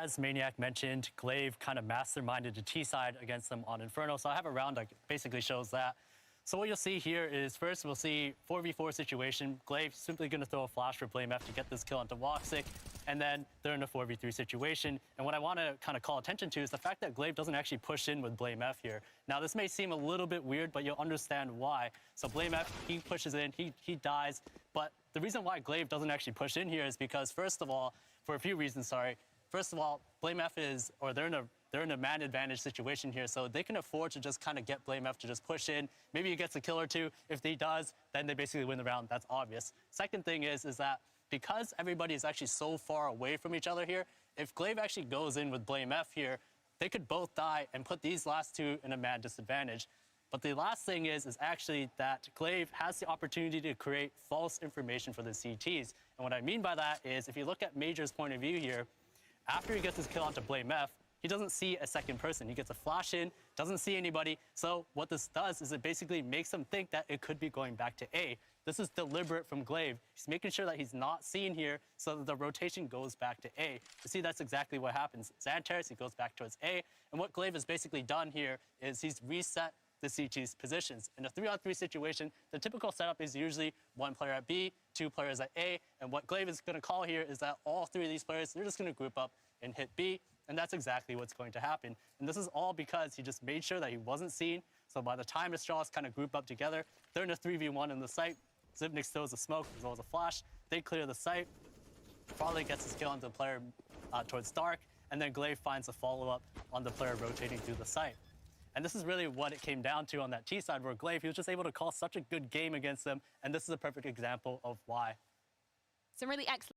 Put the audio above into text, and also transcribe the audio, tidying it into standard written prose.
as Maniac mentioned, Glaive kind of masterminded the T side against them on Inferno. So I have a round that basically shows that. So what you'll see here is first we'll see 4v4 situation. Glaive simply going to throw a flash for Blame F to get this kill onto Woxic, and then they're in a 4v3 situation. And what I want to kind of call attention to is the fact that Glaive doesn't actually push in with Blame F here. Now this may seem a little bit weird, but you'll understand why. So Blame F, he pushes in, he dies, but the reason why Glaive doesn't actually push in here is because, first of all, for a few reasons, sorry. First of all, Blame F is, or they're in a man advantage situation here, so they can afford to just kind of get Blame F to just push in. Maybe he gets a kill or two. If he does, then they basically win the round. That's obvious. Second thing is that because everybody is actually so far away from each other here, if Glaive actually goes in with Blame F here, they could both die and put these last two in a man disadvantage. But the last thing is actually that Glaive has the opportunity to create false information for the CTs. And what I mean by that is, if you look at Major's point of view here, after he gets his kill onto Blame F, he doesn't see a second person. He gets a flash in, doesn't see anybody. So what this does is it basically makes him think that it could be going back to A. This is deliberate from Glaive. He's making sure that he's not seen here so that the rotation goes back to A. You see, that's exactly what happens. Xantares, he goes back towards A. And what Glaive has basically done here is he's reset the CT's positions. In a 3-on-3 situation, the typical setup is usually one player at B, two players at A, and what Glaive is going to call here is that all three of these players, they're just going to group up and hit B, and that's exactly what's going to happen. And this is all because he just made sure that he wasn't seen, so by the time ASTRALIS kind of group up together, they're in a 3v1 in the site. Xyp9x throws a smoke as well as a flash. They clear the site. Farley gets his kill on the player towards Dark, and then Glaive finds a follow-up on the player rotating through the site. And this is really what it came down to on that T side, where Glaive, he was just able to call such a good game against them, and this is a perfect example of why. Some really excellent